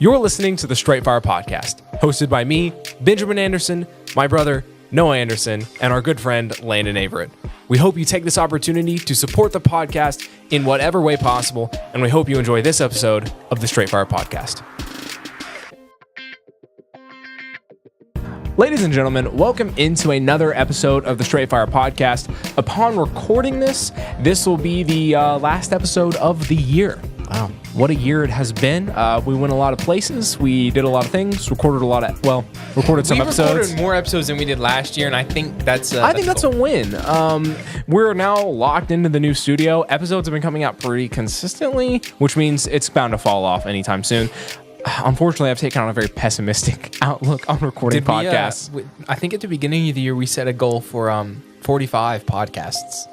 You're listening to the Straight Fire Podcast, hosted by me, Benjamin Anderson, my brother, Noah Anderson, and our good friend, Landon Averett. We hope you take this opportunity to support the podcast in whatever way possible, and we hope you enjoy this episode of the Straight Fire Podcast. Ladies and gentlemen, welcome into another episode of the Straight Fire Podcast. Upon recording this will be the last episode of the year. Wow, what a year it has been. We went a lot of places. We did a lot of things, recorded some episodes. We recorded more episodes than we did last year, and I think that's a win. We're now locked into the new studio. Episodes have been coming out pretty consistently, which means it's bound to fall off anytime soon. Unfortunately, I've taken on a very pessimistic outlook on recording podcasts. I think at the beginning of the year, we set a goal for 45 podcasts.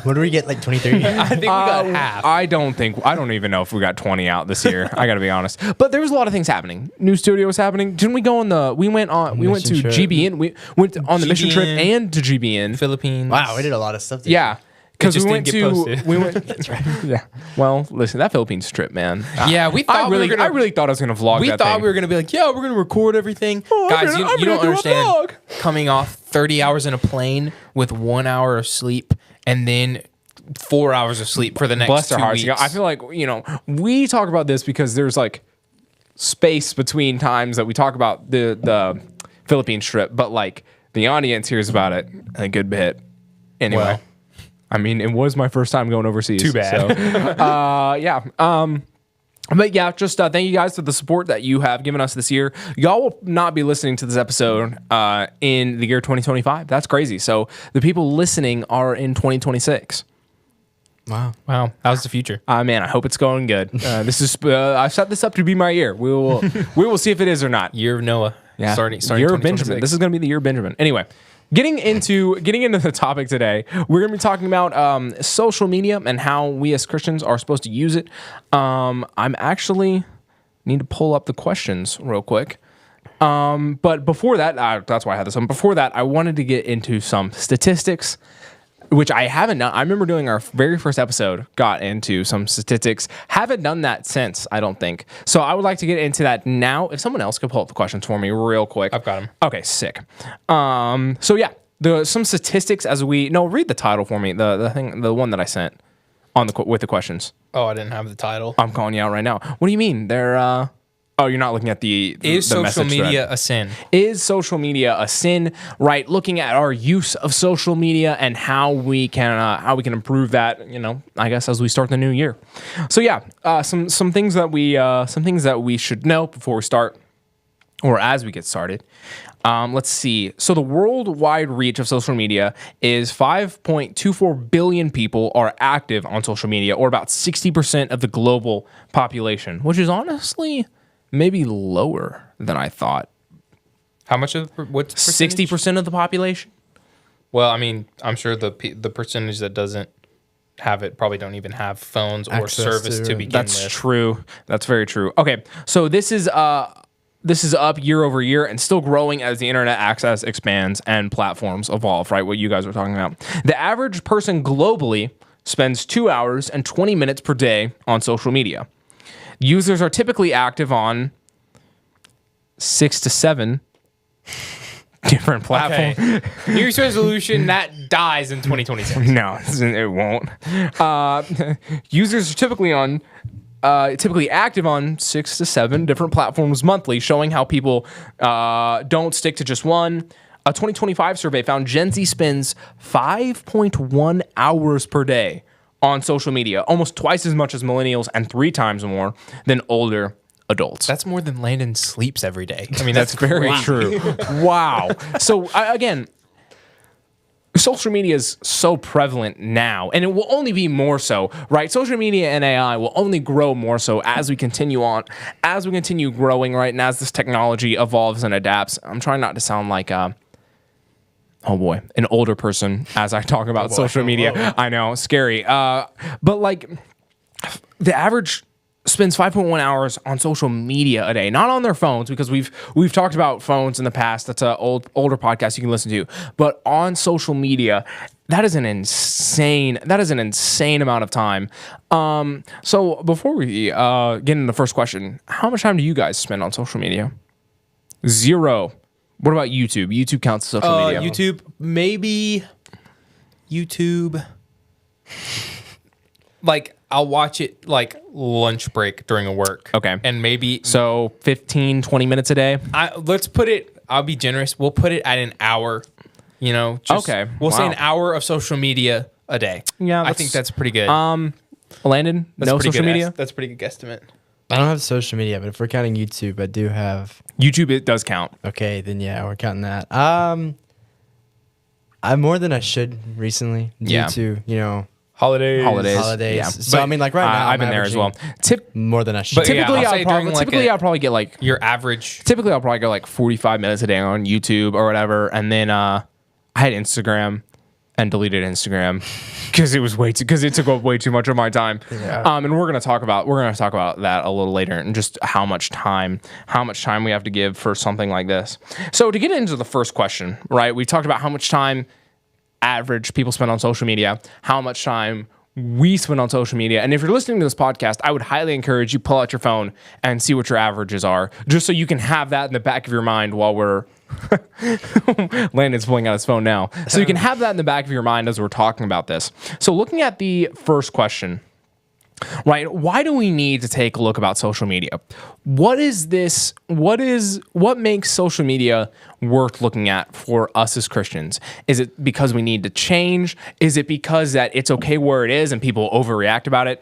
What do we get, like 23? I think we got half. I don't even know if we got 20 out this year. I got to be honest. But there was a lot of things happening. New studio was happening. Didn't we go we went to GBN. We went on the mission trip and to GBN. Philippines. Wow, we did a lot of stuff. Yeah. Because we went That's right. Yeah. Well, listen, that Philippines trip, man. Yeah, I really thought I was gonna vlog. We thought we were gonna be like, yeah, we're gonna record everything. Guys, you don't understand. Coming off 30 hours in a plane with 1 hour of sleep and then 4 hours of sleep for the next 2 weeks. I feel like, we talk about this because there's like space between times that we talk about the Philippines trip, but like the audience hears about it a good bit. Anyway. Well, I mean, it was my first time going overseas. Too bad. So, yeah. But yeah, just thank you guys for the support that you have given us this year. Y'all will not be listening to this episode in the year 2025. That's crazy. So the people listening are in 2026. Wow. How's the future? Man, I hope it's going good. I've set this up to be my year. We will see if it is or not. Year of Noah. Yeah. Starting year of Benjamin. This is going to be the year of Benjamin. Anyway. Getting into the topic today, we're going to be talking about social media and how we as Christians are supposed to use it. I'm actually need to pull up the questions real quick. But before that, that's why I had this one. Before that, I wanted to get into some statistics, which I haven't done. I remember doing our very first episode, got into some statistics. Haven't done that since, I don't think. So I would like to get into that now. If someone else could pull up the questions for me real quick. I've got them. Okay, sick. So yeah, some statistics read the title for me. The one that I sent with the questions. Oh, I didn't have the title. I'm calling you out right now. What do you mean? They're oh, you're not looking at the social media a sin? Is social media a sin? Right. Looking at our use of social media and how we can improve that. I guess as we start the new year. So yeah, some things that we should know before we start, or as we get started. Let's see. So the worldwide reach of social media is 5.24 billion people are active on social media, or about 60% of the global population, which is honestly maybe lower than I thought. How much of what's 60% of the population? Well, I mean, I'm sure the percentage that doesn't have it probably don't even have phones or service to begin with. That's true. That's very true. Okay, so this is up year over year and still growing as the internet access expands and platforms evolve, right? What you guys were talking about. The average person globally spends 2 hours and 20 minutes per day on social media. Users are typically active on 6 to 7 different platforms. Okay. New Year's resolution, that dies in 2026. No, it won't. Users are typically active on 6 to 7 different platforms monthly, showing how people don't stick to just one. A 2025 survey found Gen Z spends 5.1 hours per day on social media, almost twice as much as millennials and 3 times more than older adults. That's more than Landon sleeps every day. I mean, that's very true. Wow. So again, social media is so prevalent now, and it will only be more so, right? Social media and AI will only grow more so as we continue growing, right? And as this technology evolves and adapts. I'm trying not to sound like an older person as I talk about social media. Whoa. I know, scary. But like the average spends 5.1 hours on social media a day, not on their phones, because we've talked about phones in the past. That's an older podcast you can listen to, but on social media. That is an insane amount of time. So before we get into the first question, how much time do you guys spend on social media? 0. What about YouTube? YouTube counts as social media. YouTube, maybe YouTube. Like, I'll watch it like lunch break during a work. Okay. And maybe So 15, 20 minutes a day? let's put it, I'll be generous. We'll put it at an hour, Okay. We'll say Wow. an hour of social media a day. Yeah, I think that's pretty good. Landon, That's no pretty social good media? That's a pretty good guesstimate. I don't have social media, but if we're counting YouTube, I do have. YouTube, it does count. Okay, then yeah, we're counting that. I'm more than I should recently due Yeah. to Holidays. holidays. Yeah. So I mean, like right now, I've been there as well. More than I should. But yeah, Typically, I'll say during, like, I'll probably get like Your average. typically I'll probably go like 45 minutes a day on YouTube or whatever, and then I had Instagram and deleted Instagram because it took up way too much of my time. Yeah. And we're gonna talk about that a little later, and just how much time we have to give for something like this. So to get into the first question, right? We talked about how much time average people spend on social media, how much time we spend on social media. And if you're listening to this podcast, I would highly encourage you pull out your phone and see what your averages are, just so you can have that in the back of your mind while we're Landon's pulling out his phone now. So you can have that in the back of your mind as we're talking about this. So looking at the first question, right? Why do we need to take a look about social media? What makes social media worth looking at for us as Christians? Is it because we need to change? Is it because that it's okay where it is and people overreact about it?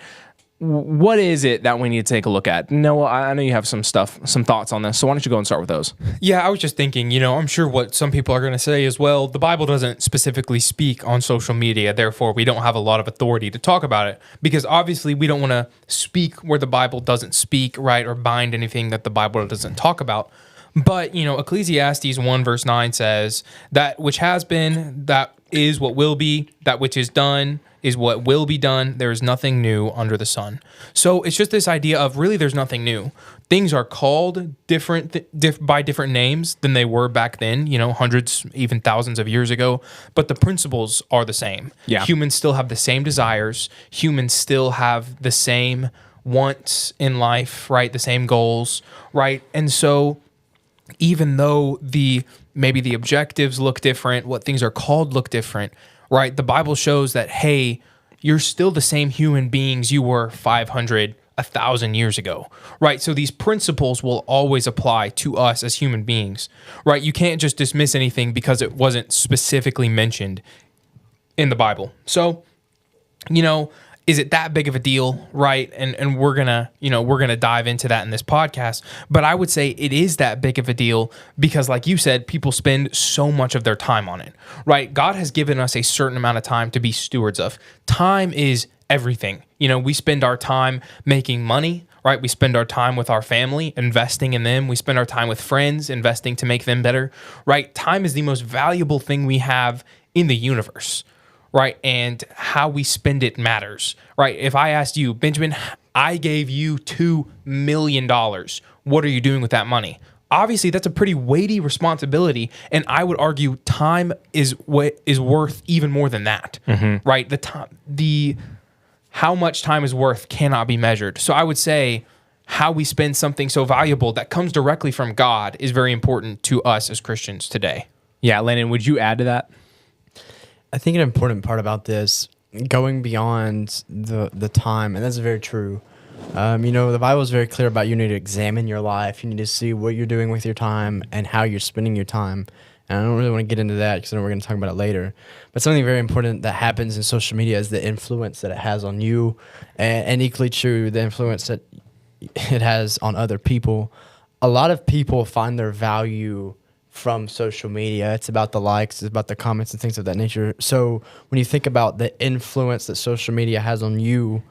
What is it that we need to take a look at? Noah, I know you have some thoughts on this, so why don't you go and start with those? Yeah, I was just thinking, I'm sure what some people are going to say is, well, the Bible doesn't specifically speak on social media, therefore we don't have a lot of authority to talk about it, because obviously we don't want to speak where the Bible doesn't speak, right, or bind anything that the Bible doesn't talk about. But, Ecclesiastes 1 verse 9 says, that which has been, that is what will be, that which is done is what will be done. There is nothing new under the sun. So it's just this idea of really there's nothing new. Things are called by different names than they were back then, hundreds, even thousands of years ago. But the principles are the same. Yeah. Humans still have the same desires. Humans still have the same wants in life, right? The same goals, right? And so even though maybe the objectives look different, what things are called look different, right? The Bible shows that, hey, you're still the same human beings you were 500, 1,000 years ago, right? So these principles will always apply to us as human beings, right? You can't just dismiss anything because it wasn't specifically mentioned in the Bible. So, is it that big of a deal, right? And we're gonna dive into that in this podcast. But I would say it is that big of a deal because, like you said, people spend so much of their time on it, right? God has given us a certain amount of time to be stewards of. Time is everything. We spend our time making money, right? We spend our time with our family, investing in them. We spend our time with friends, investing to make them better, right? Time is the most valuable thing we have in the universe. Right, and how we spend it matters, right? If I asked you, Benjamin, I gave you $2 million, what are you doing with that money? Obviously, that's a pretty weighty responsibility, and I would argue time is what is worth even more than that, right? How much time is worth cannot be measured. So I would say how we spend something so valuable that comes directly from God is very important to us as Christians today. Yeah, Landon, would you add to that? I think an important part about this, going beyond the time, and that's very true. The Bible is very clear about you need to examine your life. You need to see what you're doing with your time and how you're spending your time. And I don't really want to get into that because I know we're going to talk about it later. But something very important that happens in social media is the influence that it has on you, and equally true, the influence that it has on other people. A lot of people find their value from social media. It's about the likes, it's about the comments and things of that nature. So when you think about the influence that social media has on you,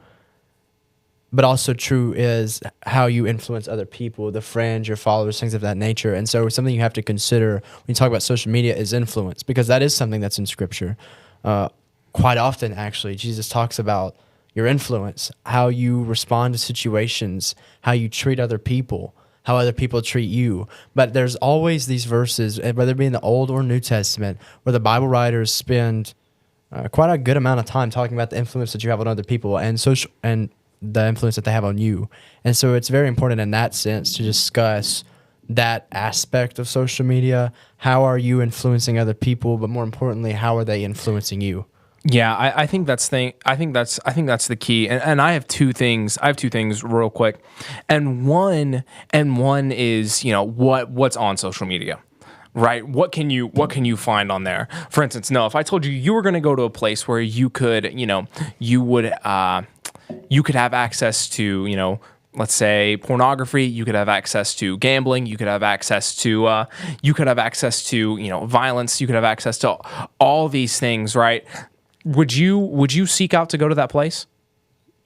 but also true is how you influence other people, the friends, your followers, things of that nature. And so something you have to consider when you talk about social media is influence, because that is something that's in Scripture. Quite often, actually, Jesus talks about your influence, how you respond to situations, how you treat other people, how other people treat you. But there's always these verses, whether it be in the Old or New Testament, where the Bible writers spend quite a good amount of time talking about the influence that you have on other people and the influence that they have on you. And so it's very important in that sense to discuss that aspect of social media. How are you influencing other people? But more importantly, how are they influencing you? Yeah, I think that's the key. And I have two things. I have two things real quick. And one is, what's on social media. Right? What can you find on there? For instance, if I told you were going to go to a place where you could, you could have access to, let's say pornography, you could have access to gambling, you could have access to violence, you could have access to all these things, right? Would you seek out to go to that place?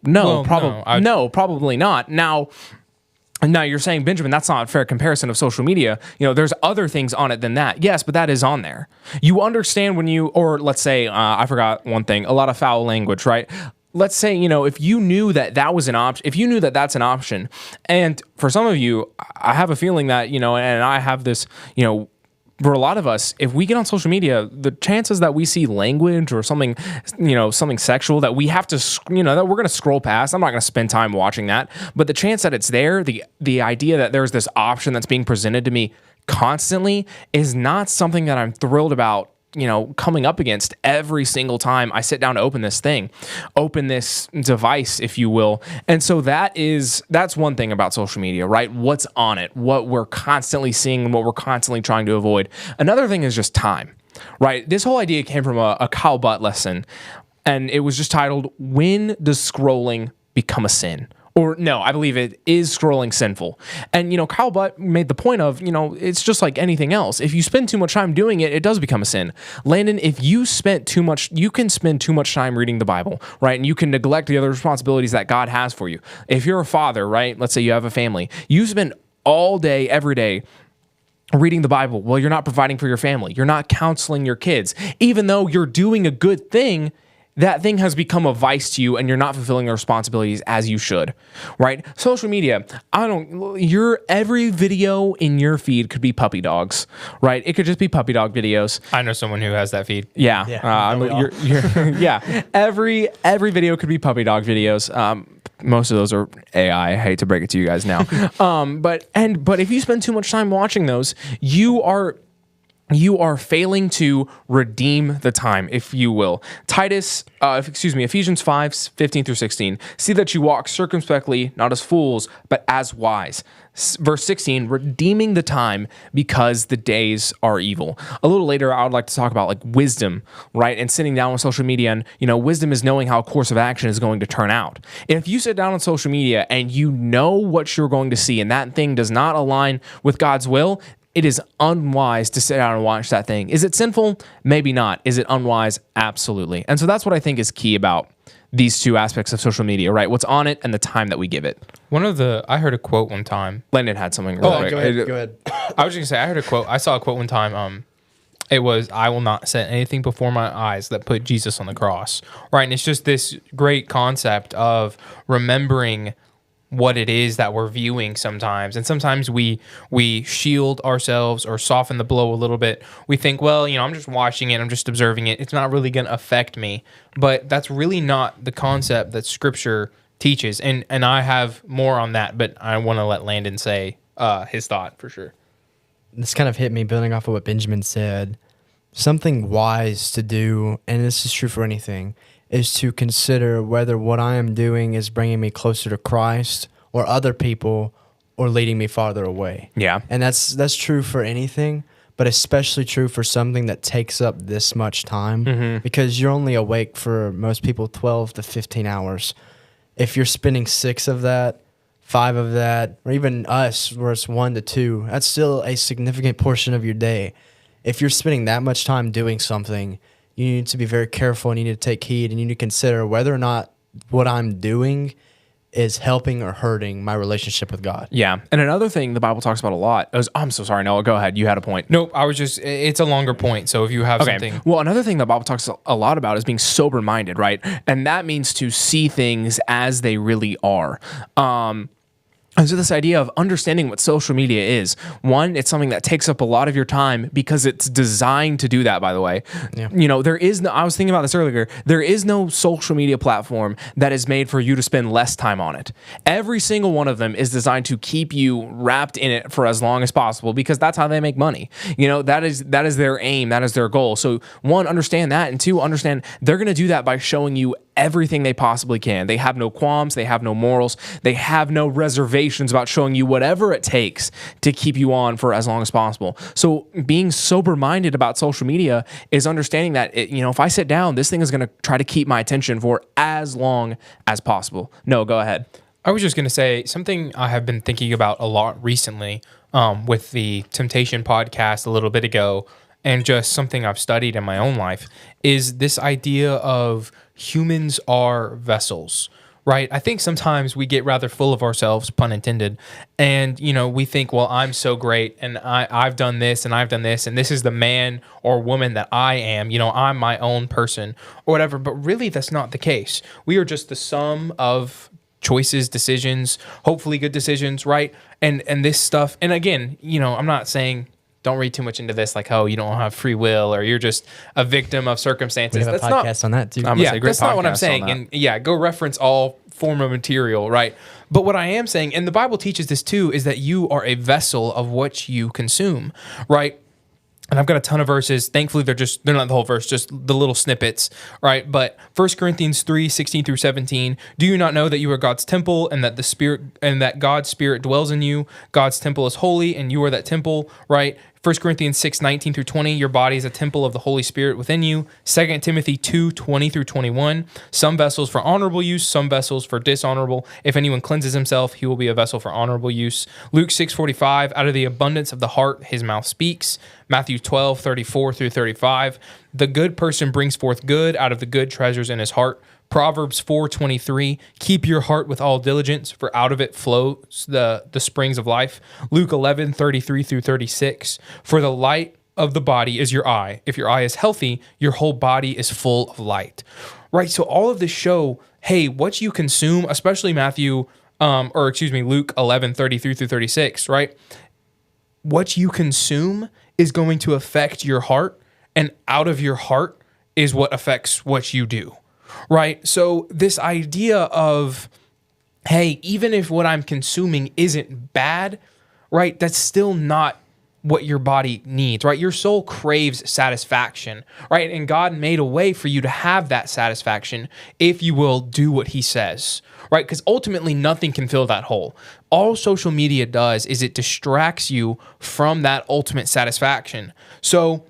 No, probably not. Now you're saying, Benjamin, that's not a fair comparison of social media. There's other things on it than that. Yes, but that is on there. You understand or let's say, I forgot one thing, a lot of foul language, right? Let's say, if you knew that was an option, if you knew that that's an option, and for some of you, I have a feeling that, and I have this, for a lot of us, if we get on social media, the chances that we see language or something, something sexual that we have to, that we're going to scroll past, I'm not going to spend time watching that. But the chance that it's there, the idea that there's this option that's being presented to me constantly is not something that I'm thrilled about, coming up against every single time I sit down to open this device, if you will. And so that's one thing about social media, right? What's on it, what we're constantly seeing and what we're constantly trying to avoid. Another thing is just time, right? This whole idea came from a Kyle Butt lesson, and it was just titled, "When Does Scrolling Become a Sin?" Or no, I believe it is scrolling sinful. And, Kyle Butt made the point of, it's just like anything else. If you spend too much time doing it, it does become a sin. Landon, if you can spend too much time reading the Bible, right? And you can neglect the other responsibilities that God has for you. If you're a father, right? Let's say you have a family. You spend all day, every day, reading the Bible. Well, you're not providing for your family. You're not counseling your kids. Even though you're doing a good thing, that thing has become a vice to you and you're not fulfilling your responsibilities as you should, right? Social media, every video in your feed could be puppy dogs, right? It could just be puppy dog videos. I know someone who has that feed. Yeah. Yeah. Every video could be puppy dog videos. Most of those are AI. I hate to break it to you guys now. But if you spend too much time watching those, you are failing to redeem the time, if you will. Ephesians 5:15-16. See that you walk circumspectly, not as fools, but as wise. Verse 16, redeeming the time because the days are evil. A little later, I would like to talk about wisdom, right? And sitting down on social media, and wisdom is knowing how a course of action is going to turn out. If you sit down on social media and you know what you're going to see, and that thing does not align with God's will, it is unwise to sit down and watch that thing. Is it sinful? Maybe not. Is it unwise? Absolutely. And so that's what I think is key about these two aspects of social media, right? What's on it and the time that we give it. I heard a quote one time. Landon had something. Go ahead. I was just gonna say, I saw a quote one time. It was, "I will not set anything before my eyes that put Jesus on the cross." Right. And it's just this great concept of remembering what it is that we're viewing sometimes. And sometimes we shield ourselves or soften the blow a little bit. We think, well, I'm just watching it, I'm just observing it, it's not really going to affect me. But that's really not the concept that Scripture teaches. And I have more on that, but I want to let Landon say his thought for sure. This kind of hit me building off of what Benjamin said. Something wise to do, and this is true for anything, is to consider whether what I am doing is bringing me closer to Christ or other people or leading me farther away. Yeah. And that's true for anything, but especially true for something that takes up this much time because you're only awake for most people 12 to 15 hours. If you're spending 6 of that, 5 of that, or even us where it's 1 to 2, that's still a significant portion of your day. If you're spending that much time doing something, you need to be very careful and you need to take heed and you need to consider whether or not what I'm doing is helping or hurting my relationship with God. Yeah. And another thing the Bible talks about a lot is, I'm so sorry, Noah, go ahead. You had a point. Nope, it's a longer point. So if you have something. Well, another thing the Bible talks a lot about is being sober-minded, right? And that means to see things as they really are. And so this idea of understanding what social media is, one, it's something that takes up a lot of your time because it's designed to do that, by the way. Yeah. You know, there is no, I was thinking about this earlier, there is no social media platform that is made for you to spend less time on it. Every single one of them is designed to keep you wrapped in it for as long as possible because that's how they make money. You know, that is their aim, that is their goal. So one, understand that, and two, understand they're going to do that by showing you everything they possibly can. They have no qualms, they have no morals, they have no reservations about showing you whatever it takes to keep you on for as long as possible. So being sober-minded about social media is understanding that, if I sit down, this thing is going to try to keep my attention for as long as possible. No, go ahead. I was just going to say something I have been thinking about a lot recently with the Temptation podcast a little bit ago, and just something I've studied in my own life is this idea of humans are vessels, right? I think sometimes we get rather full of ourselves, pun intended, and, we think, well, I'm so great, and I've done this, and I've done this, and this is the man or woman that I am, I'm my own person, or whatever, but really that's not the case. We are just the sum of choices, decisions, hopefully good decisions, right? And this stuff, and again, I'm not saying don't read too much into this, like, oh, you don't have free will or you're just a victim of circumstances. We have a podcast on that too. That's not what I'm saying. And go reference all form of material, right? But what I am saying, and the Bible teaches this too, is that you are a vessel of what you consume, right? And I've got a ton of verses. Thankfully, they're not the whole verse, just the little snippets, right? But 1 Corinthians 3:16-17, do you not know that you are God's temple and that God's Spirit dwells in you? God's temple is holy and you are that temple, right? 1 Corinthians 6:19-20, your body is a temple of the Holy Spirit within you. 2 Timothy 2:20-21, some vessels for honorable use, some vessels for dishonorable. If anyone cleanses himself, he will be a vessel for honorable use. Luke 6:45, out of the abundance of the heart, his mouth speaks. Matthew 12:34-35, the good person brings forth good out of the good treasures in his heart. Proverbs 4:23, keep your heart with all diligence, for out of it flows the springs of life. Luke 11:33-36, for the light of the body is your eye. If your eye is healthy, your whole body is full of light. Right? So all of this show, hey, what you consume, especially Luke 11:33-36, right? What you consume is going to affect your heart, and out of your heart is what affects what you do. Right? So this idea of, hey, even if what I'm consuming isn't bad, right, that's still not what your body needs, right? Your soul craves satisfaction, right? And God made a way for you to have that satisfaction if you will do what he says, right? Because ultimately nothing can fill that hole. All social media does is it distracts you from that ultimate satisfaction. So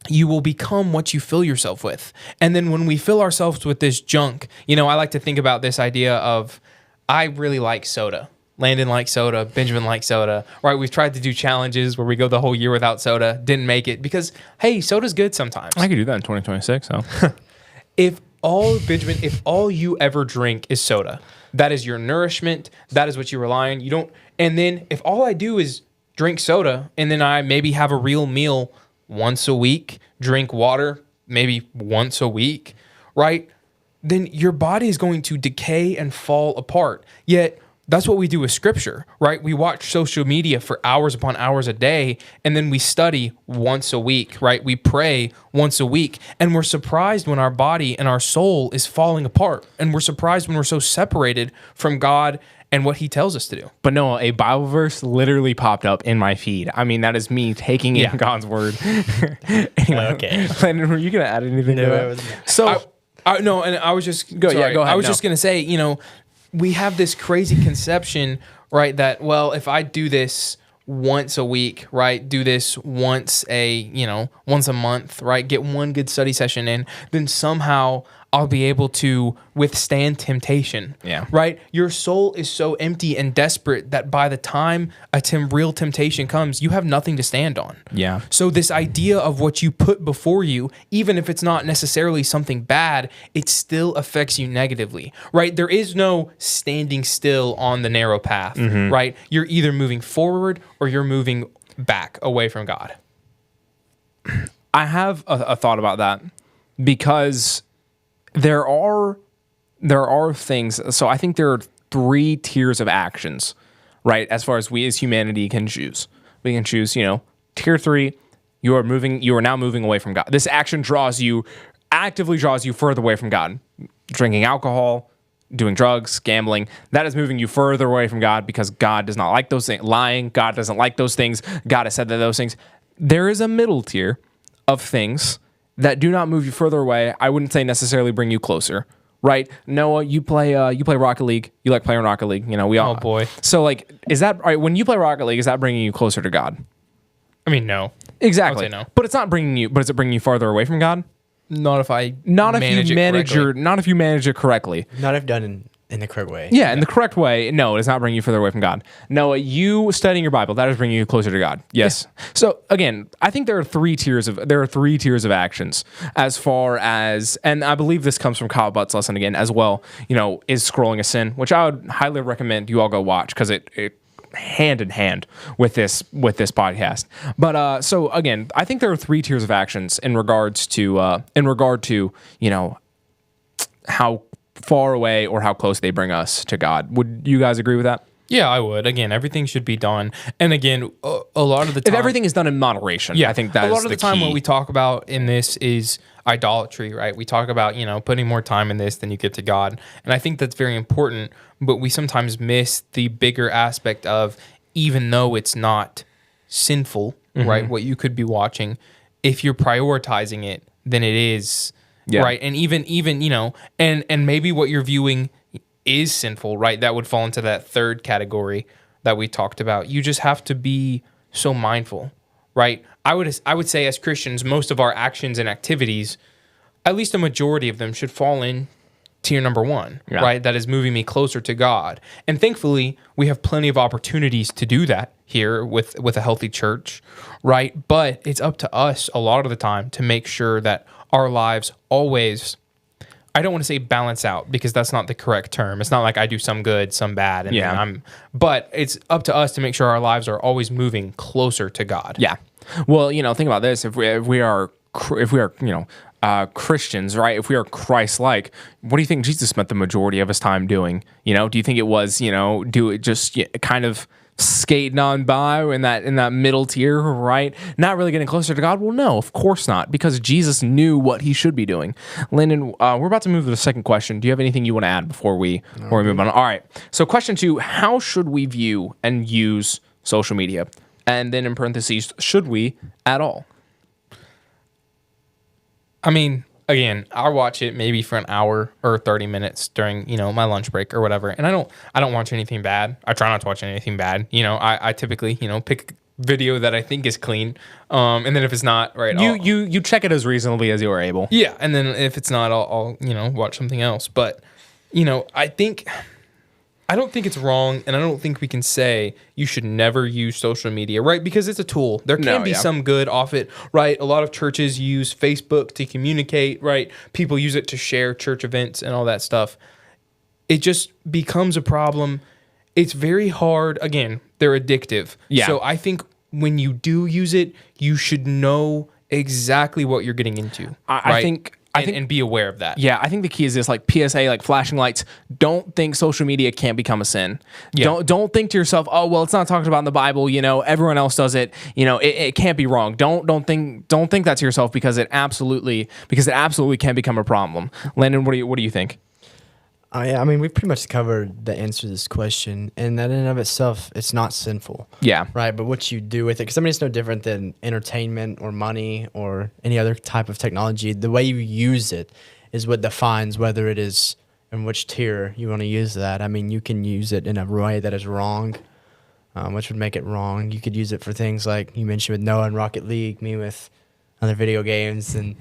you will become what you fill yourself with. And then when we fill ourselves with this junk, I like to think about this idea of, I really like soda. Landon likes soda. Benjamin likes soda. Right? We've tried to do challenges where we go the whole year without soda. Didn't make it because, hey, soda's good sometimes. I could do that in 2026. So if all you ever drink is soda, that is your nourishment. That is what you rely on. And then if all I do is drink soda and then I maybe have a real meal once a week, drink water maybe once a week, right? Then your body is going to decay and fall apart. Yet that's what we do with scripture, right? We watch social media for hours upon hours a day, and then we study once a week, right? We pray once a week, and we're surprised when our body and our soul is falling apart, and we're surprised when we're so separated from God and what he tells us to do. But no, a Bible verse literally popped up in my feed. I mean, that is me taking in God's word. Anyway, okay. Landon, were you going to add anything to that? So, I was just... Go ahead. I was just going to say, we have this crazy conception, right, that, well, if I do this once a week, right, do this once a month, right, get one good study session in, then somehow I'll be able to withstand temptation. Yeah. Right? Your soul is so empty and desperate that by the time real temptation comes, you have nothing to stand on. Yeah. So this idea of what you put before you, even if it's not necessarily something bad, it still affects you negatively, right? There is no standing still on the narrow path, right? You're either moving forward or you're moving back away from God. I have a thought about that because there are things. So I think there are 3 tiers of actions right? As far as we as humanity can choose, we can choose, tier 3. You are now moving away from God. This action actively draws you further away from God. Drinking alcohol, doing drugs, gambling, that is moving you further away from God because God does not like those things. Lying, God doesn't like those things. God has said that those things. There is a middle tier of things that do not move you further away. I wouldn't say necessarily bring you closer, right? Noah, you play Rocket League. You like playing Rocket League. We all. Oh boy. So is that right? When you play Rocket League, is that bringing you closer to God? I mean, no. Exactly. I would say no. But it's not bringing you. But is it bringing you farther away from God? Not if I Not if you manage it correctly. Not if done in the correct way. Yeah, in the correct way. No, it does not bring you further away from God. No, you studying your Bible, that is bringing you closer to God. Yes. Yeah. So again, I think there are three tiers of actions as far as, and I believe this comes from Kyle Butt's lesson again as well. Is scrolling a sin, which I would highly recommend you all go watch because it hand in hand with this podcast. But so again, I think there are three tiers of actions in regard to how far away or how close they bring us to God. Would you guys agree with that? Yeah, I would. Again, everything should be done. And again, a lot of the time, if everything is done in moderation, I think that a lot of the time key. What we talk about in this is idolatry, right? We talk about, putting more time in this than you give to God. And I think that's very important, but we sometimes miss the bigger aspect of, even though it's not sinful, right? What you could be watching, if you're prioritizing it, then it is, right? And even and maybe what you're viewing is sinful, right? That would fall into that third category that we talked about. You just have to be so mindful, right? I would say as Christians, most of our actions and activities, at least a majority of them, should fall in tier number 1, right? That is moving me closer to God. And thankfully, we have plenty of opportunities to do that here with a healthy church, right? But it's up to us a lot of the time to make sure that our lives always, I don't want to say balance out because that's not the correct term. It's not like I do some good, some bad, and then but it's up to us to make sure our lives are always moving closer to God. Yeah. Well, think about this. If we are Christians, right? If we are Christ-like, what do you think Jesus spent the majority of his time doing? Do you think it was, kind of skating on by in that middle tier, right? Not really getting closer to God? Well, no, of course not, because Jesus knew what he should be doing. Landon, we're about to move to the second question. Do you have anything you want to add before we move on? All right. So question 2, how should we view and use social media? And then in parentheses, should we at all? I mean, again, I watch it maybe for an hour or 30 minutes during, my lunch break or whatever. And I don't watch anything bad. I try not to watch anything bad. I typically, pick a video that I think is clean. And then if it's not, right, you check it as reasonably as you are able. Yeah. And then if it's not, I'll watch something else. But, I don't think it's wrong, and I don't think we can say you should never use social media, right? Because it's a tool. There can be some good off it, right? A lot of churches use Facebook to communicate, right? People use it to share church events and all that stuff. It just becomes a problem. It's very hard. Again, they're addictive. Yeah. So I think when you do use it, you should know exactly what you're getting into. I think and be aware of that. Yeah, I think the key is this, like PSA, like flashing lights. Don't think social media can't become a sin. Yeah. Don't think to yourself, oh well, it's not talked about in the Bible. Everyone else does it. It can't be wrong. Don't think that to yourself because it absolutely can become a problem. Landon, what do you think? I mean, we've pretty much covered the answer to this question, and that in and of itself, it's not sinful. Yeah. Right, but what you do with it, because it's no different than entertainment or money or any other type of technology. The way you use it is what defines whether it is in which tier you want to use that. I mean, you can use it in a way that is wrong, which would make it wrong. You could use it for things like you mentioned with Noah and Rocket League, me with other video games, and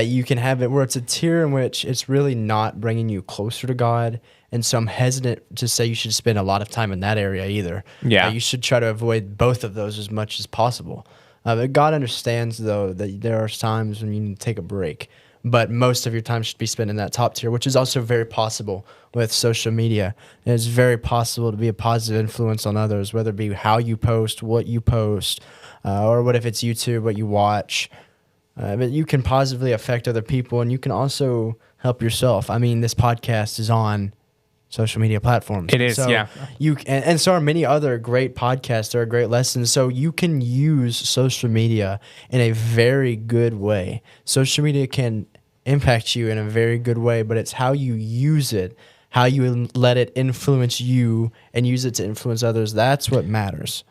you can have it where it's a tier in which it's really not bringing you closer to God. And so I'm hesitant to say you should spend a lot of time in that area either. Yeah. You should try to avoid both of those as much as possible. But God understands, though, that there are times when you need to take a break. But most of your time should be spent in that top tier, which is also very possible with social media. And it's very possible to be a positive influence on others, whether it be how you post, what you post, or what if it's YouTube, what you watch. But you can positively affect other people, and you can also help yourself. I mean, this podcast is on social media platforms. It is, so yeah. And so are many other great podcasts. There are great lessons. So you can use social media in a very good way. Social media can impact you in a very good way, but it's how you use it, how you let it influence you and use it to influence others. That's what matters.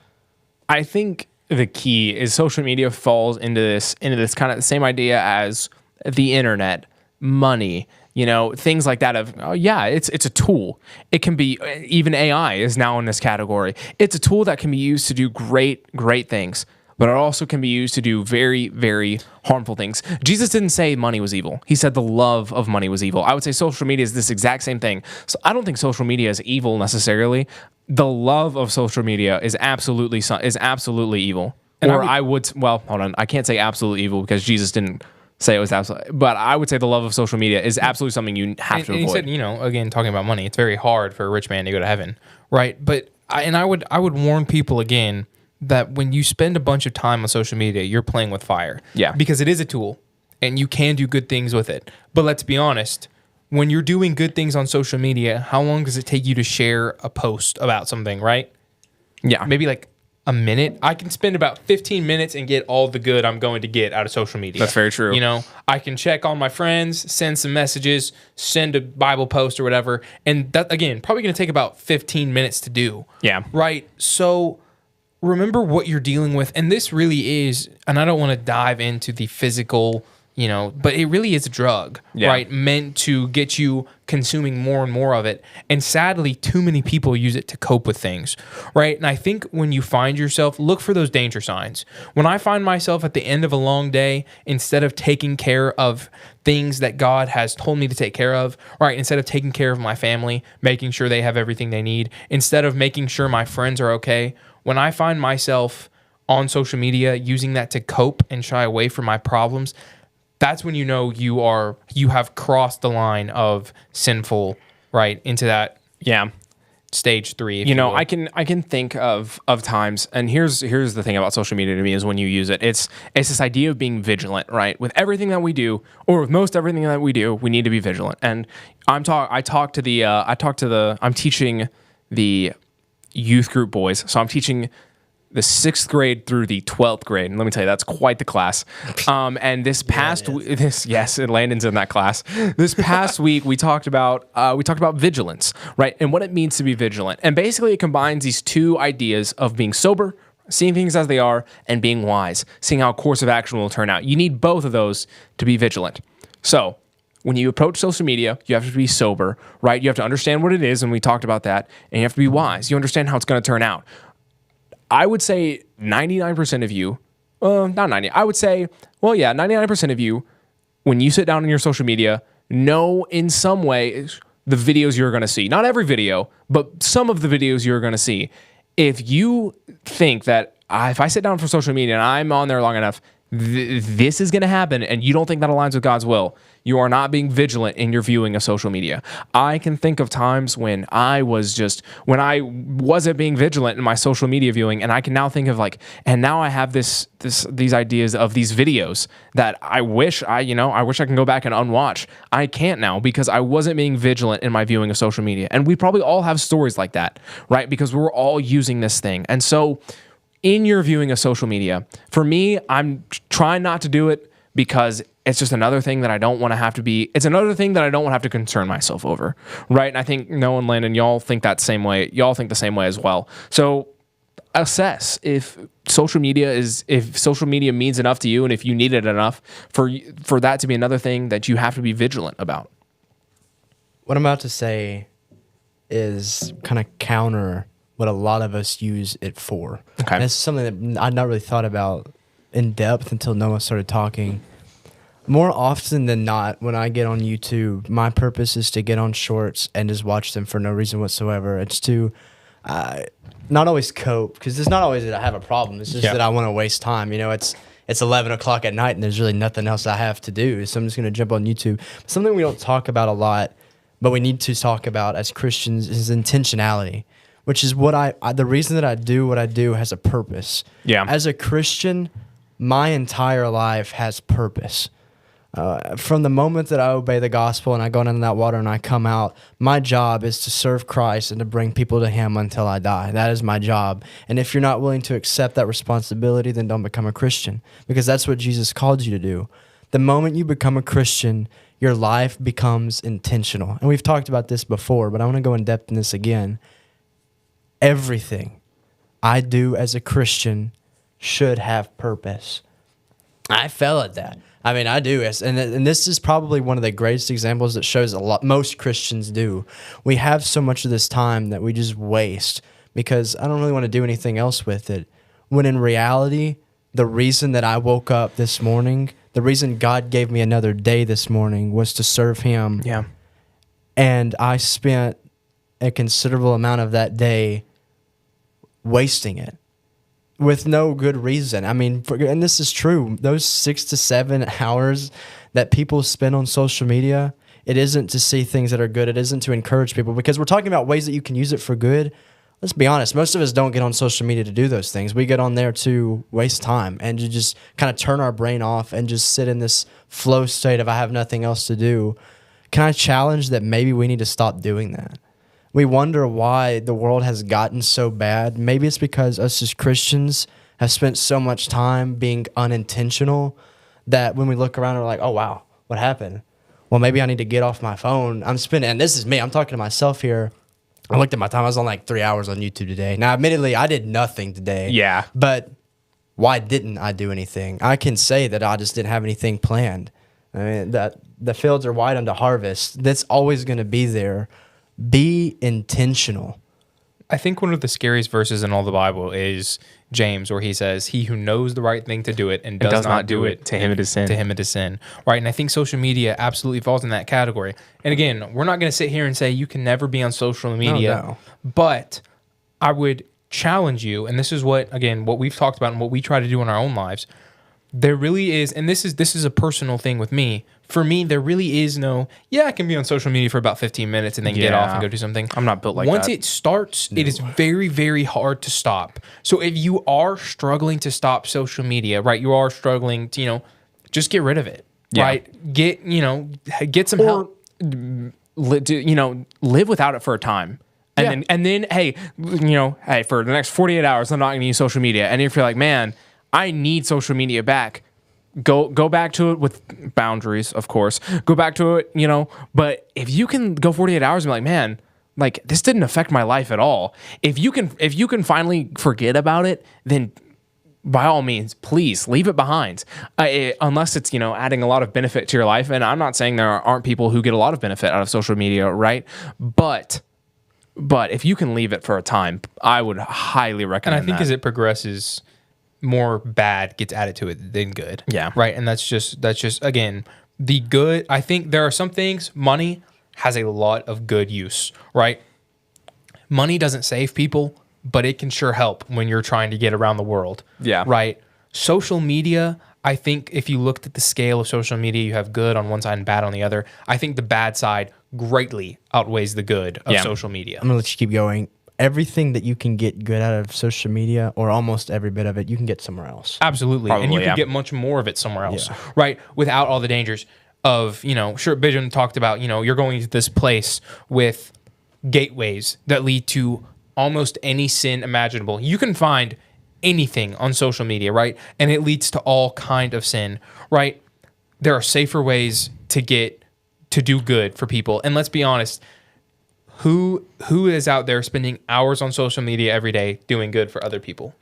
I think the key is social media falls into this kind of the same idea as the internet, money, things like that of, it's a tool. It can be, even AI is now in this category. It's a tool that can be used to do great things, but it also can be used to do very, very harmful things. Jesus didn't say money was evil. He said the love of money was evil. I would say social media is this exact same thing. So I don't think social media is evil necessarily. The love of social media is absolutely evil. And hold on. I can't say absolutely evil because Jesus didn't say it was absolutely, but I would say the love of social media is absolutely something you have to avoid. And he said, again, talking about money, it's very hard for a rich man to go to heaven, right? But I would warn people again that when you spend a bunch of time on social media, you're playing with fire. Yeah. Because it is a tool and you can do good things with it. But let's be honest, when you're doing good things on social media, how long does it take you to share a post about something, right? Yeah. Maybe like a minute. I can spend about 15 minutes and get all the good I'm going to get out of social media. That's very true. I can check on my friends, send some messages, send a Bible post or whatever. And that, again, probably going to take about 15 minutes to do. Yeah. Right? So remember what you're dealing with. And this really is, and I don't want to dive into the physical, but it really is a drug, right? Meant to get you consuming more and more of it. And sadly, too many people use it to cope with things, right? And I think when you find yourself, look for those danger signs. When I find myself at the end of a long day, instead of taking care of things that God has told me to take care of, right? Instead of taking care of my family, making sure they have everything they need, instead of making sure my friends are okay, when I find myself on social media using that to cope and shy away from my problems, that's when you have crossed the line of sinful, right, into that stage 3. If you will. I can think of times, and here's the thing about social media to me is when you use it, it's this idea of being vigilant, right? With everything that we do, or with most everything that we do, we need to be vigilant. And I'm teaching the youth group boys, so I'm teaching the 6th grade through the 12th grade. And let me tell you, that's quite the class. And this past and Landon's in that class. This past week, we talked about vigilance, right? And what it means to be vigilant. And basically it combines these two ideas of being sober, seeing things as they are, and being wise, seeing how a course of action will turn out. You need both of those to be vigilant. So when you approach social media, you have to be sober, right? You have to understand what it is, and we talked about that, and you have to be wise. You understand how it's going to turn out. I would say 99% of you, not 90, I would say, 99% of you, when you sit down on your social media, know in some way the videos you're going to see. Not every video, but some of the videos you're going to see. If you think that if I sit down for social media and I'm on there long enough, this is going to happen, and you don't think that aligns with God's will, you are not being vigilant in your viewing of social media. I can think of times when I wasn't being vigilant in my social media viewing, and I can now think of and now I have these ideas of these videos that I wish I can go back and unwatch. I can't now because I wasn't being vigilant in my viewing of social media. And we probably all have stories like that, right? Because we're all using this thing. And so in your viewing of social media, for me, I'm trying not to do it because it's just another thing that I don't want to have to be. It's another thing that I don't want to have to concern myself over, right? And I think Noah and Landon, y'all think that same way. Y'all think the same way as well. So assess if social media means enough to you, and if you need it enough for that to be another thing that you have to be vigilant about. What I'm about to say is kind of counter what a lot of us use it for. Okay. And it's something that I'd not really thought about in depth until Noah started talking. More often than not, when I get on YouTube, my purpose is to get on shorts and just watch them for no reason whatsoever. It's to not always cope, because it's not always that I have a problem. It's just that I want to waste time. It's 11 o'clock at night and there's really nothing else I have to do. So I'm just going to jump on YouTube. Something we don't talk about a lot, but we need to talk about as Christians is intentionality, which is what the reason that I do what I do has a purpose. Yeah. As a Christian, my entire life has purpose. From the moment that I obey the gospel and I go into that water and I come out, my job is to serve Christ and to bring people to Him until I die. That is my job. And if you're not willing to accept that responsibility, then don't become a Christian, because that's what Jesus called you to do. The moment you become a Christian, your life becomes intentional. And we've talked about this before, but I want to go in depth in this again. Everything I do as a Christian should have purpose. I fell at that. I mean, I do. And this is probably one of the greatest examples that shows most Christians do. We have so much of this time that we just waste because I don't really want to do anything else with it. When in reality, the reason that I woke up this morning, the reason God gave me another day this morning was to serve Him. Yeah. And I spent a considerable amount of that day wasting it with no good reason. I mean, and this is true, those 6 to 7 hours that people spend on social media, it isn't to see things that are good. It isn't to encourage people, because we're talking about ways that you can use it for good. Let's be honest, most of us don't get on social media to do those things. We get on there to waste time and to just kind of turn our brain off and just sit in this flow state of I have nothing else to do. Can I challenge that maybe we need to stop doing that? We wonder why the world has gotten so bad. Maybe it's because us as Christians have spent so much time being unintentional that when we look around, we're like, oh, wow, what happened? Well, maybe I need to get off my phone. And this is me, I'm talking to myself here. I looked at my time. I was on like 3 hours on YouTube today. Now, admittedly, I did nothing today. Yeah. But why didn't I do anything? I can say that I just didn't have anything planned. I mean, that the fields are wide unto harvest. That's always going to be there. Be intentional. I think one of the scariest verses in all the Bible is James, where he says, "He who knows the right thing to do it and does not do it, to him it is sin." To him it is sin. Right? And I think social media absolutely falls in that category. And again, we're not going to sit here and say you can never be on social media. No. But I would challenge you, and this is what we've talked about and what we try to do in our own lives. There really is, and this is a personal thing with me. For me, there really is no, I can be on social media for about 15 minutes and then get off and go do something. I'm not built like Once that. it starts, it is very, very hard to stop. So if you are struggling to stop social media, right, you are struggling to, just get rid of it, right? Get some help. Live without it for a time. And then, hey, for the next 48 hours, I'm not going to use social media. And if you're like, man, I need social media back, go back to it with boundaries, of course. Go back to it, But if you can go 48 hours and be like, man, like this didn't affect my life at all. If you can finally forget about it, then by all means, please leave it behind. Unless it's adding a lot of benefit to your life. And I'm not saying there aren't people who get a lot of benefit out of social media, right? But if you can leave it for a time, I would highly recommend. And I think as it progresses, more bad gets added to it than good. Yeah. Right. And that's just again, the good. I think there are some things, money has a lot of good use, right? Money doesn't save people, but it can sure help when you're trying to get around the world. Yeah. Right. Social media, I think if you looked at the scale of social media, you have good on one side and bad on the other. I think the bad side greatly outweighs the good of social media. I'm going to let you keep going. Everything that you can get good out of social media, or almost every bit of it, you can get somewhere else. Absolutely. Probably, and you can get much more of it somewhere else, right? Without all the dangers of, sure, Bijan talked about, you're going to this place with gateways that lead to almost any sin imaginable. You can find anything on social media, right? And it leads to all kind of sin, right? There are safer ways to do good for people. And let's be honest, who is out there spending hours on social media every day doing good for other people?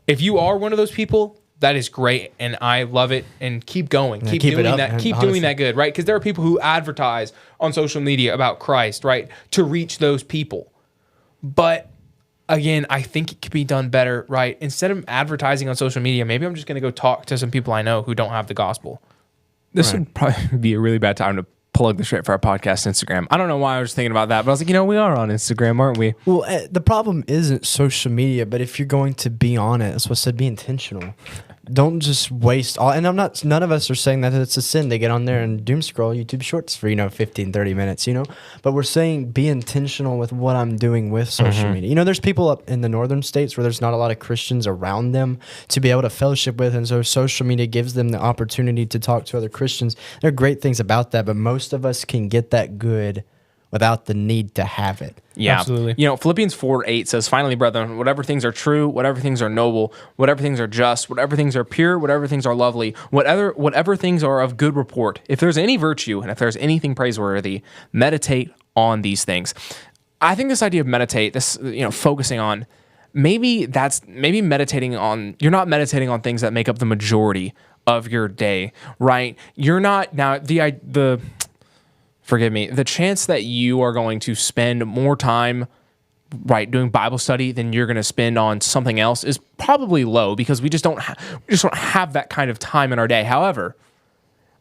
If you are one of those people, that is great, and I love it. And keep going, keep doing it up, that, man, keep honestly. doing that good, right? Because there are people who advertise on social media about Christ, right, to reach those people. But again, I think it could be done better, right? Instead of advertising on social media, maybe I'm just going to go talk to some people I know who don't have the gospel. This would probably be a really bad time to plug the shit for our podcast Instagram. I don't know why I was thinking about that, but I was like, we are on Instagram, aren't we? Well, the problem isn't social media, but if you're going to be on it, that's what I said, be intentional. don't just waste all. And none of us are saying that it's a sin to get on there and doom scroll YouTube Shorts for 15, 30 minutes. But we're saying be intentional with what I'm doing with social media. There's people up in the northern states where there's not a lot of Christians around them to be able to fellowship with, and so social media gives them the opportunity to talk to other Christians. There are great things about that, but most of us can get that good without the need to have it. Yeah, absolutely. Philippians 4:8 says, "Finally, brethren, whatever things are true, whatever things are noble, whatever things are just, whatever things are pure, whatever things are lovely, whatever things are of good report, if there's any virtue and if there's anything praiseworthy, meditate on these things." I think this idea of meditate, this focusing on, maybe meditating on, you're not meditating on things that make up the majority of your day, right? You're not now forgive me, the chance that you are going to spend more time, right, doing Bible study than you're going to spend on something else is probably low, because we just don't have that kind of time in our day. However,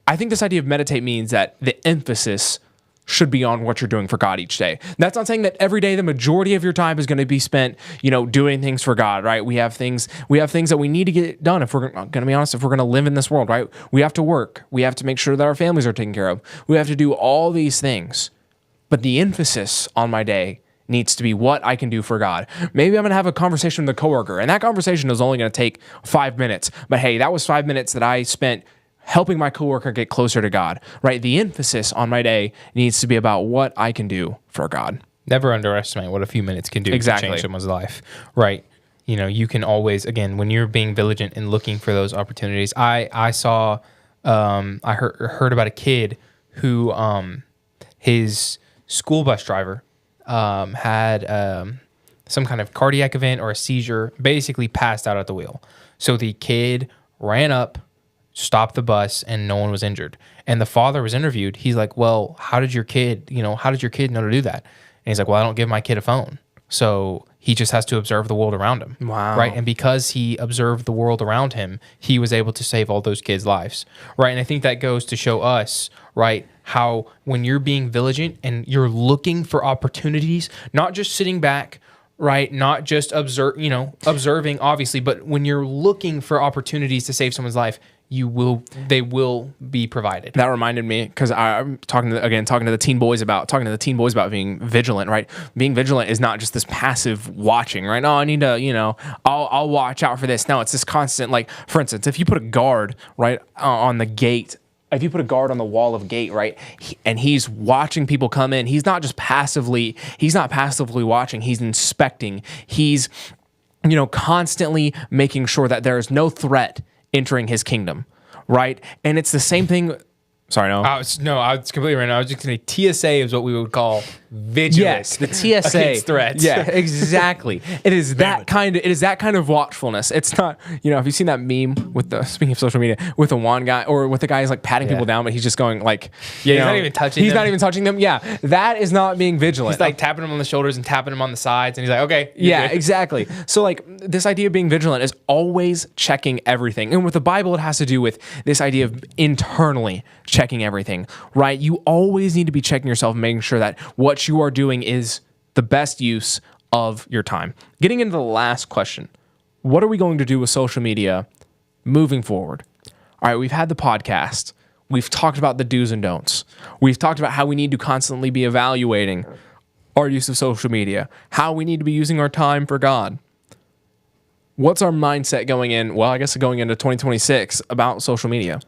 I think this idea of meditate means that the emphasis should be on what you're doing for God each day. That's not saying that every day the majority of your time is going to be spent, doing things for God, right? We have things that we need to get done. If we're going to be honest, if we're going to live in this world, right? We have to work. We have to make sure that our families are taken care of. We have to do all these things. But the emphasis on my day needs to be what I can do for God. Maybe I'm going to have a conversation with a coworker, and that conversation is only going to take 5 minutes. But hey, that was 5 minutes that I spent helping my coworker get closer to God, right? The emphasis on my day needs to be about what I can do for God. Never underestimate what a few minutes can do to change someone's life, right? You can always, again, when you're being vigilant and looking for those opportunities. I saw, I heard about a kid who, his school bus driver had some kind of cardiac event or a seizure, basically passed out at the wheel. So the kid ran up, stopped the bus, and no one was injured. And the father was interviewed. He's like, well, how did your kid know to do that? And he's like, well, I don't give my kid a phone. So he just has to observe the world around him. Wow. Right. And because he observed the world around him, he was able to save all those kids' lives. Right. And I think that goes to show us, right, how when you're being vigilant and you're looking for opportunities, not just sitting back, right, not just observing, obviously, but when you're looking for opportunities to save someone's life, they will be provided. That reminded me, because I'm talking to the teen boys about being vigilant, right? Being vigilant is not just this passive watching, right? No, I need to, I'll watch out for this. No, it's this constant, like, for instance, if you put a guard, right, on the gate, if you put a guard on the wall of a gate, right, and he's watching people come in, he's not passively watching, he's inspecting. He's, constantly making sure that there is no threat entering his kingdom, right? And it's the same thing. Sorry, no. I was completely right. I was just going to say TSA is what we would call vigilance. Yes, the TSA against threats. Yeah, exactly. It is that kind of watchfulness. It's not, have you seen that meme with speaking of social media, with the one guy, or with the guy who's like patting people down, but he's just going like, he's not even touching them. He's not even touching them. Yeah, that is not being vigilant. He's like tapping them on the shoulders and tapping them on the sides, and he's like, okay. Yeah, good. Exactly. So like this idea of being vigilant is always checking everything. And with the Bible, it has to do with this idea of internally checking everything, right? You always need to be checking yourself, making sure that what you are doing is the best use of your time. Getting into the last question, what are we going to do with social media moving forward? All right, we've had the podcast. We've talked about the do's and don'ts. We've talked about how we need to constantly be evaluating our use of social media, how we need to be using our time for God. What's our mindset going into 2026 about social media?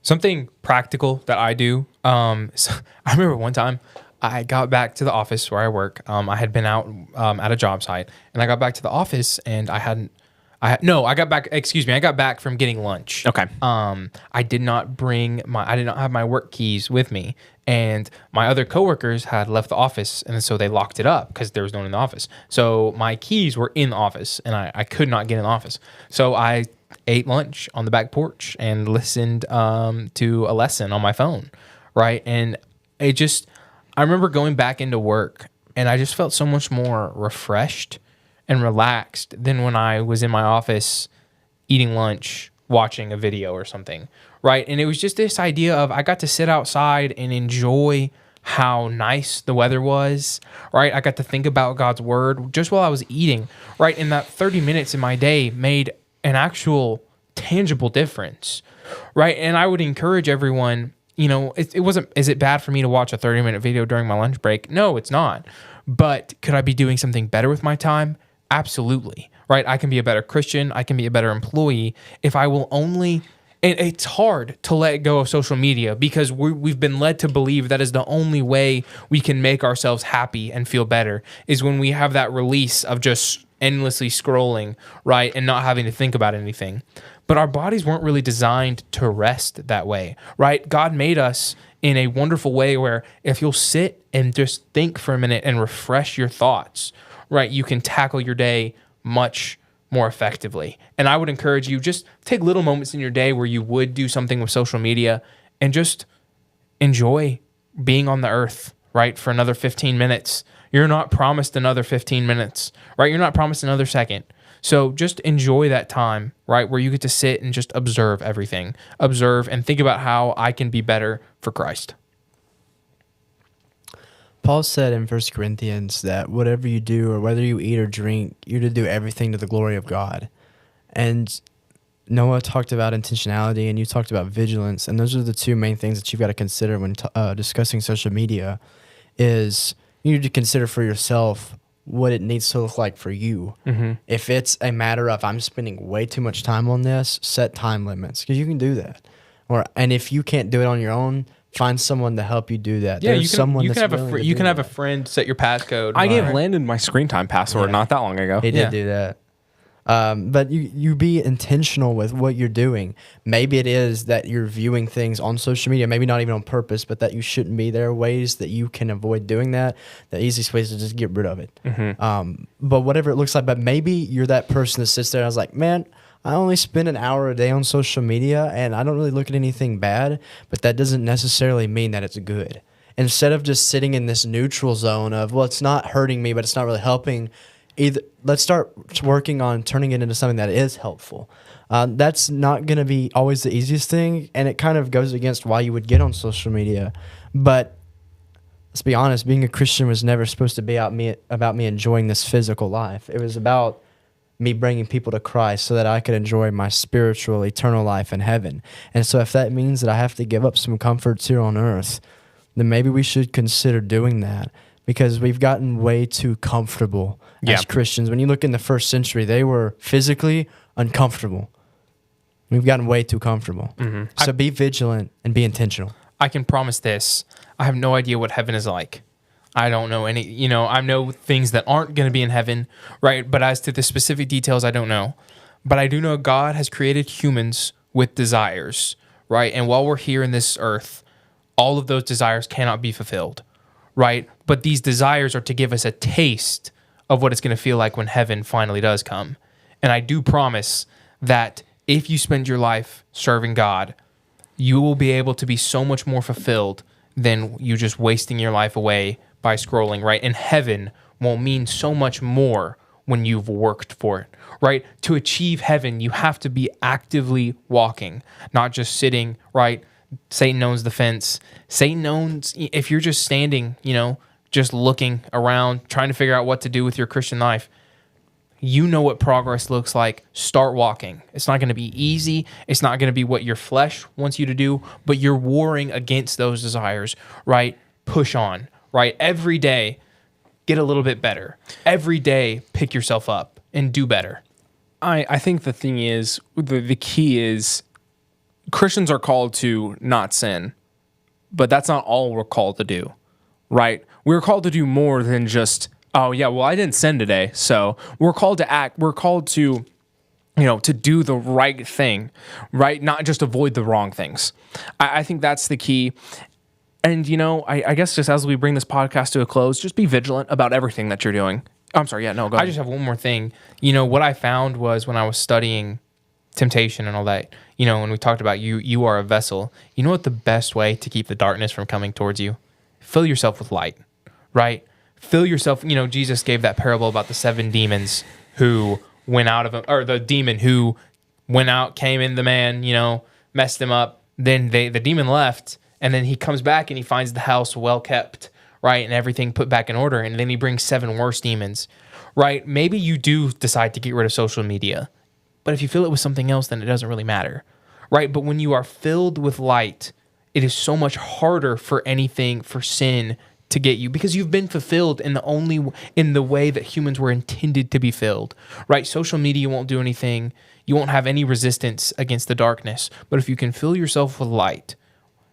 Something practical that I do. So I remember one time I got back to the office where I work. I had been out at a job site, and I got back to the office, and I got back from getting lunch. Okay. I did not have my work keys with me, and my other coworkers had left the office, and so they locked it up because there was no one in the office. So my keys were in the office, and I could not get in the office. So I ate lunch on the back porch and listened to a lesson on my phone, right? And I remember going back into work, and I just felt so much more refreshed and relaxed than when I was in my office eating lunch, watching a video or something, right? And it was just this idea of I got to sit outside and enjoy how nice the weather was, right? I got to think about God's word just while I was eating, right? And that 30 minutes in my day made an actual tangible difference, right? And I would encourage everyone, it wasn't, is it bad for me to watch a 30-minute video during my lunch break? No, it's not. But could I be doing something better with my time? Absolutely, right? I can be a better Christian. I can be a better employee if I will only... And it's hard to let go of social media because we've been led to believe that is the only way we can make ourselves happy and feel better is when we have that release of just endlessly scrolling, right? And not having to think about anything. But our bodies weren't really designed to rest that way, right? God made us in a wonderful way where if you'll sit and just think for a minute and refresh your thoughts, right, you can tackle your day much more effectively. And I would encourage you, just take little moments in your day where you would do something with social media and just enjoy being on the earth, right, for another 15 minutes. You're not promised another 15 minutes, right? You're not promised another second. So just enjoy that time, right, where you get to sit and just observe everything. Observe and think about how I can be better for Christ. Paul said in 1 Corinthians that whatever you do or whether you eat or drink, you're to do everything to the glory of God. And Noah talked about intentionality and you talked about vigilance. And those are the two main things that you've got to consider when discussing social media is you need to consider for yourself what it needs to look like for you. Mm-hmm. If it's a matter of I'm spending way too much time on this, set time limits because you can do that. And if you can't do it on your own, find someone to help you do that. Yeah, you can have a friend set your passcode. I gave Landon my screen time password not that long ago. He did do that. But you be intentional with what you're doing. Maybe it is that you're viewing things on social media, maybe not even on purpose, but that you shouldn't be. There are ways that you can avoid doing that. The easiest way is to just get rid of it. Mm-hmm. But whatever it looks like, but maybe you're that person that sits there and I was like, man, I only spend an hour a day on social media and I don't really look at anything bad, but that doesn't necessarily mean that it's good. Instead of just sitting in this neutral zone of, well, it's not hurting me, but it's not really helping, let's start working on turning it into something that is helpful. That's not going to be always the easiest thing, and it kind of goes against why you would get on social media. But let's be honest, being a Christian was never supposed to be about me enjoying this physical life. It was about me bringing people to Christ so that I could enjoy my spiritual, eternal life in heaven. And so if that means that I have to give up some comforts here on earth, then maybe we should consider doing that because we've gotten way too comfortable as Christians. When you look in the first century, they were physically uncomfortable. We've gotten way too comfortable. Mm-hmm. So be vigilant and be intentional. I can promise this. I have no idea what heaven is like. I don't know any, I know things that aren't going to be in heaven, right? But as to the specific details, I don't know. But I do know God has created humans with desires, right? And while we're here in this earth, all of those desires cannot be fulfilled, right? But these desires are to give us a taste of what it's going to feel like when heaven finally does come. And I do promise that if you spend your life serving God, you will be able to be so much more fulfilled than you just wasting your life away by scrolling, right? And heaven will mean so much more when you've worked for it, right? To achieve heaven, you have to be actively walking, not just sitting, right? Satan owns the fence. Satan owns, if you're just standing, just looking around, trying to figure out what to do with your Christian life, you know what progress looks like. Start walking. It's not going to be easy. It's not going to be what your flesh wants you to do, but you're warring against those desires, right? Push on. Right? Every day, get a little bit better. Every day, pick yourself up and do better. I think the thing is, the key is Christians are called to not sin, but that's not all we're called to do, right? We're called to do more than just, oh yeah, well, I didn't sin today. So we're called to act. We're called to, to do the right thing, right? Not just avoid the wrong things. I think that's the key. And, I guess just as we bring this podcast to a close, just be vigilant about everything that you're doing. I'm sorry. Yeah, no, go ahead. I just have one more thing. What I found was when I was studying temptation and all that, when we talked about you are a vessel, you know what the best way to keep the darkness from coming towards you? Fill yourself with light, right? Fill yourself, Jesus gave that parable about the 7 demons who went out of him, or the demon who went out, came in the man, messed him up. Then the demon left. And then he comes back and he finds the house well kept, right? And everything put back in order. And then he brings 7 worse demons, right? Maybe you do decide to get rid of social media. But if you fill it with something else, then it doesn't really matter, right? But when you are filled with light, it is so much harder for sin to get you, because you've been fulfilled in the way that humans were intended to be filled, right? Social media won't do anything. You won't have any resistance against the darkness. But if you can fill yourself with light,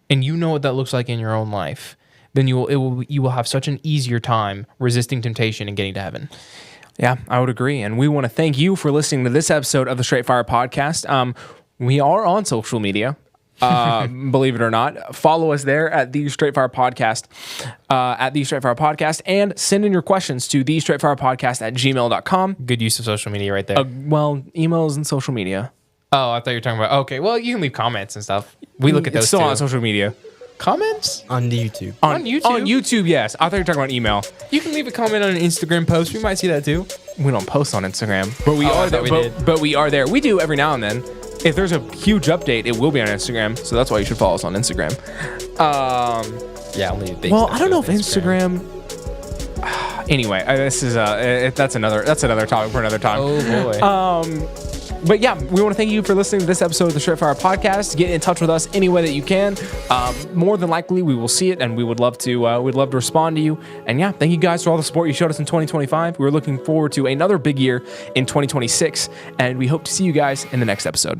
and you know what that looks like in your own life, then you will have such an easier time resisting temptation and getting to heaven. Yeah, I would agree. And we want to thank you for listening to this episode of the Straight Fire Podcast. We are on social media. Believe it or not, follow us there at the Straight Fire Podcast, and send in your questions to the Straight Fire Podcast at gmail.com. Good use of social media right there. Well, emails and social media. Oh, I thought you were talking about, okay, well, you can leave comments and stuff. We look at those It's still too. on social media. Comments? On YouTube. On YouTube? On YouTube, yes. I thought you were talking about email. You can leave a comment on an Instagram post. We might see that too. We don't post on Instagram, but we I are thought there. we did. But we are there. We do every now and then. If there's a huge update, it will be on Instagram. So that's why you should follow us on Instagram. Yeah, only things. Well, that I don't show know if Instagram. Anyway, this is that's another topic for another time. Oh boy. But yeah, we want to thank you for listening to this episode of the Straight Fire Podcast. Get in touch with us any way that you can. More than likely, we will see it, and we would love to. We'd love to respond to you. And yeah, thank you guys for all the support you showed us in 2025. We're looking forward to another big year in 2026, and we hope to see you guys in the next episode.